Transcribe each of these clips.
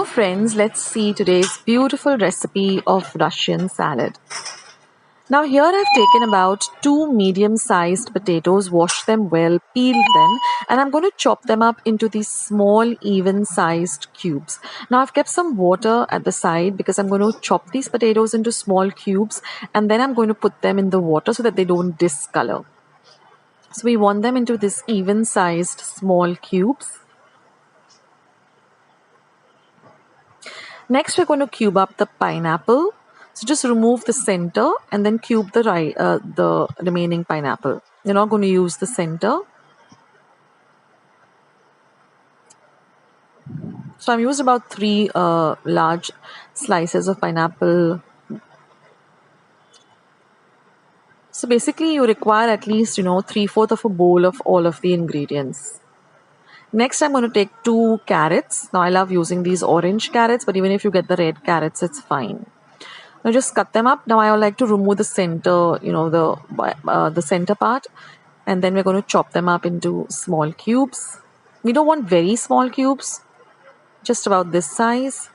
So friends, let's see today's beautiful recipe of Russian salad. Now here I've taken about 2 medium-sized potatoes, washed them well, peeled them, and I'm going to chop them up into these small even-sized cubes. Now I've kept some water at the side because I'm going to chop these potatoes into small cubes and then I'm going to put them in the water so that they don't discolor. So we want them into this even-sized small cubes. Next, we're going to cube up the pineapple. So just remove the center and then cube the remaining pineapple. You're not going to use the center. So I've used about 3 large slices of pineapple. So basically, you require at least 3/4 of a bowl of all of the ingredients. Next, I'm going to take 2 carrots. Now, I love using these orange carrots, but even if you get the red carrots, it's fine. Now, just cut them up. Now, I would like to remove the center, the center part. And then we're going to chop them up into small cubes. We don't want very small cubes, just about this size.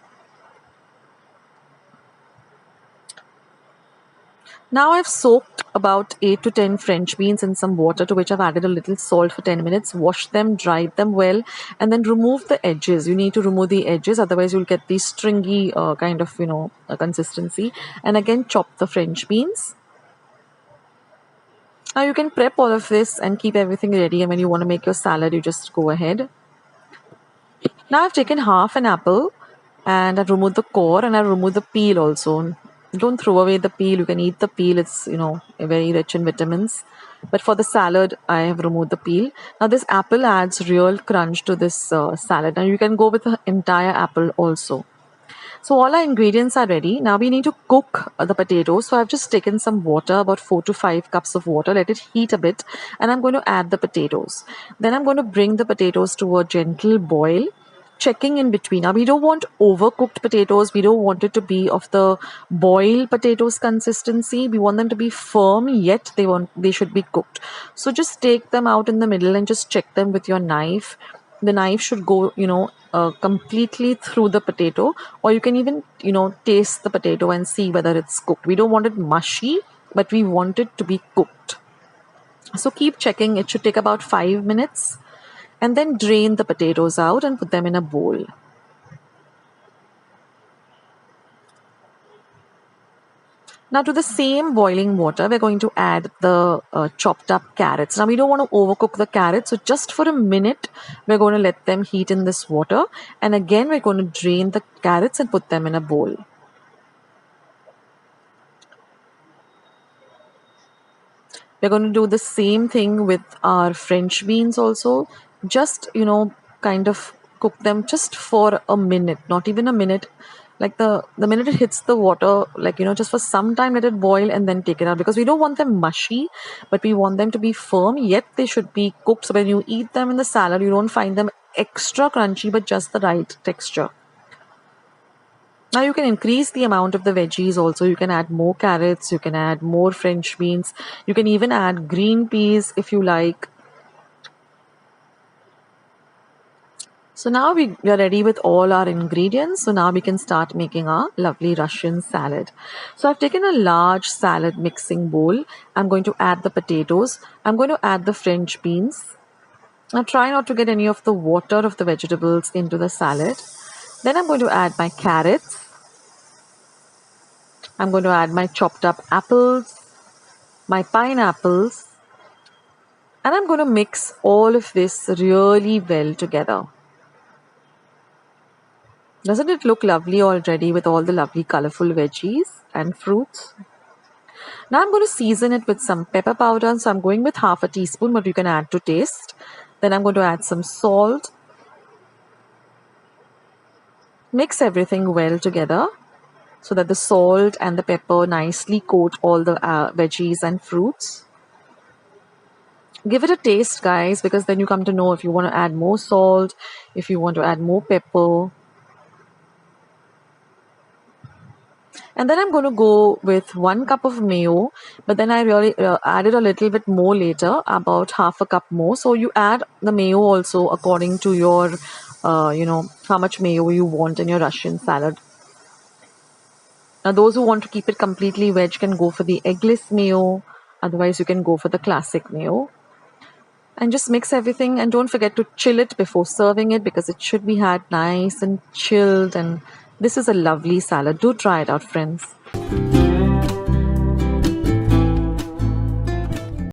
Now I've soaked about 8 to 10 French beans in some water to which I've added a little salt for 10 minutes, washed them, dried them well, and then remove the edges. You need to remove the edges, otherwise you'll get the stringy kind of, consistency. And again, chop the French beans. Now you can prep all of this and keep everything ready, and when you want to make your salad, you just go ahead. Now I've taken half an apple and I've removed the core and I've removed the peel also. Don't throw away the peel. You can eat the peel. It's, very rich in vitamins. But for the salad, I have removed the peel. Now this apple adds real crunch to this salad. Now you can go with the entire apple also. So all our ingredients are ready. Now we need to cook the potatoes. So I've just taken some water, about 4 to 5 cups of water. Let it heat a bit. And I'm going to add the potatoes. Then I'm going to bring the potatoes to a gentle boil, checking in between. Now we don't want overcooked potatoes. We don't want it to be of the boiled potatoes consistency. We want them to be firm, yet they should be cooked. So just take them out in the middle and just check them with your knife. The knife should go, completely through the potato, or you can even, taste the potato and see whether it's cooked. We don't want it mushy, but we want it to be cooked. So keep checking. It should take about 5 minutes. And then drain the potatoes out and put them in a bowl. Now to the same boiling water, we're going to add the chopped up carrots. Now we don't want to overcook the carrots, so just for a minute, we're going to let them heat in this water. And again, we're going to drain the carrots and put them in a bowl. We're going to do the same thing with our French beans also. Just, kind of cook them just for a minute, not even a minute. Like the minute it hits the water, just for some time, let it boil and then take it out. Because we don't want them mushy, but we want them to be firm, yet they should be cooked. So when you eat them in the salad, you don't find them extra crunchy, but just the right texture. Now you can increase the amount of the veggies also. You can add more carrots, you can add more French beans, you can even add green peas if you like. So now we are ready with all our ingredients. So now we can start making our lovely Russian salad. So I've taken a large salad mixing bowl. I'm going to add the potatoes. I'm going to add the French beans. Now try not to get any of the water of the vegetables into the salad. Then I'm going to add my carrots. I'm going to add my chopped up apples, my pineapples, and I'm going to mix all of this really well together. Doesn't it look lovely already with all the lovely colorful veggies and fruits? Now I'm going to season it with some pepper powder. So I'm going with half a teaspoon, but you can add to taste. Then I'm going to add some salt. Mix everything well together so that the salt and the pepper nicely coat all the veggies and fruits. Give it a taste, guys, because then you come to know if you want to add more salt, if you want to add more pepper. And then I'm going to go with 1 cup of mayo, but then I really added a little bit more later, about half a cup more. So you add the mayo also according to your how much mayo you want in your Russian salad. Now, those who want to keep it completely veg can go for the eggless mayo. Otherwise, you can go for the classic mayo. And just mix everything, and don't forget to chill it before serving it, because it should be had nice and chilled. And this is a lovely salad. Do try it out, friends.